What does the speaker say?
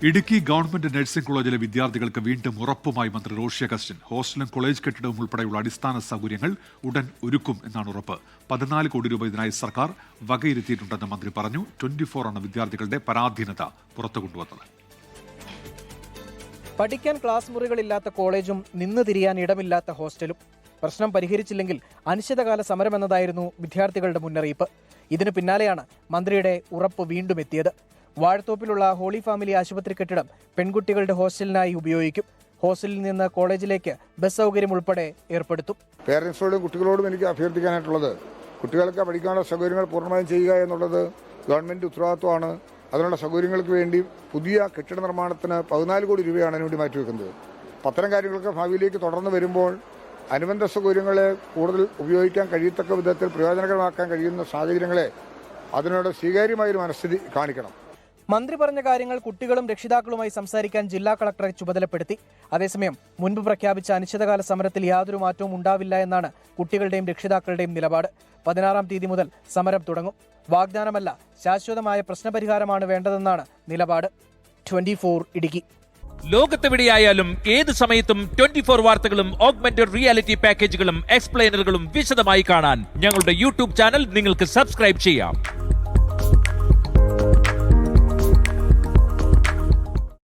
Idukki government nursing കോളേജിലെ വിദ്യാർത്ഥികൾക്ക് വീണ്ടും ഉറപ്പുമായി മന്ത്രി റോഷി അഗസ്റ്റിൻ. ഹോസ്റ്റലും കോളേജ് കെട്ടിടവും ഉൾപ്പെടെയുള്ള അടിസ്ഥാന സൗകര്യങ്ങൾ ഉടൻ ഒരുക്കും എന്നാണ് ഉറപ്പ്. 14 കോടി രൂപ ഇതിനായി സർക്കാർ വകയിരുത്തിയിട്ടുണ്ടെന്ന് മന്ത്രി പറഞ്ഞു. 24 ആണ് വിദ്യാർത്ഥികളുടെ പരാധീനത പുറത്തുകൊണ്ടുവന്നത്. പഠിക്കാൻ ക്ലാസ് മുറികളില്ലാത്ത കോളേജും നിന്ന് തിരിയാൻ ഇടമില്ലാത്ത ഹോസ്റ്റലും. പ്രശ്നം പരിഹരിച്ചില്ലെങ്കിൽ അനിശ്ചിതകാല സമരമെന്നതായിരുന്നു വിദ്യാർത്ഥികളുടെ മുന്നറിയിപ്പ്. ഇതിനു പിന്നാലെയാണ് മന്ത്രിയുടെ ഉറപ്പ് വീണ്ടും എത്തിയത്. വാഴത്തോപ്പിലുള്ള ഹോളി ഫാമിലി ആശുപത്രി കെട്ടിടം പെൺകുട്ടികളുടെ ഹോസ്റ്റലിനായി ഉപയോഗിക്കും. ഹോസ്റ്റലിൽ നിന്ന് കോളേജിലേക്ക് ബസ് സൗകര്യം ഉൾപ്പെടെ ഏർപ്പെടുത്തും. പേരൻസിനോടും കുട്ടികളോടും എനിക്ക് അഭ്യർത്ഥിക്കാനായിട്ടുള്ളത്, കുട്ടികൾക്ക് പഠിക്കാനുള്ള സൗകര്യങ്ങൾ പൂർണ്ണമായും ചെയ്യുക എന്നുള്ളത് ഗവൺമെന്റ് ഉത്തരവാദിത്വമാണ്. അതിനുള്ള സൗകര്യങ്ങൾക്ക് വേണ്ടി പുതിയ കെട്ടിട നിർമ്മാണത്തിന് 14 കോടി രൂപയാണ് അതിനുവേണ്ടി മാറ്റിവെക്കുന്നത്. അത്തരം കാര്യങ്ങൾക്ക് ഭാവിയിലേക്ക് തുടർന്ന് വരുമ്പോൾ അനുബന്ധ സൗകര്യങ്ങളെ കൂടുതൽ ഉപയോഗിക്കാൻ കഴിയത്തക്ക വിധത്തിൽ പ്രയോജനകരമാക്കാൻ കഴിയുന്ന സാഹചര്യങ്ങളെ അതിനോട് സ്വീകാര്യമായൊരു മനസ്ഥിതി കാണിക്കണം. മന്ത്രി പറഞ്ഞ കാര്യങ്ങൾ കുട്ടികളും രക്ഷിതാക്കളുമായി സംസാരിക്കാൻ ജില്ലാ കളക്ടറെ ചുമതലപ്പെടുത്തി. അതേസമയം മുൻപ് പ്രഖ്യാപിച്ച അനിശ്ചിതകാല സമരത്തിൽ യാതൊരു മാറ്റവും ഉണ്ടാവില്ല എന്നാണ് കുട്ടികളുടെയും രക്ഷിതാക്കളുടെയും നിലപാട്. 16-ാം തീയതി മുതൽ സമരം തുടങ്ങും. വാഗ്ദാനമല്ല, ശാശ്വതമായ പ്രശ്നപരിഹാരമാണ് വേണ്ടതെന്നാണ് നിലപാട്. 24 ഇടുക്കി. ലോകത്തെവിടെയായാലും ഏത് സമയത്തും 24 വാർത്തകളും ഓഗ്മെന്റഡ് റിയാലിറ്റി പാക്കേജുകളും എക്സ്പ്ലെയിനറുകളും വിശദമായി കാണാൻ ഞങ്ങളുടെ യൂട്യൂബ് ചാനൽ നിങ്ങൾക്ക് സബ്സ്ക്രൈബ് ചെയ്യാം.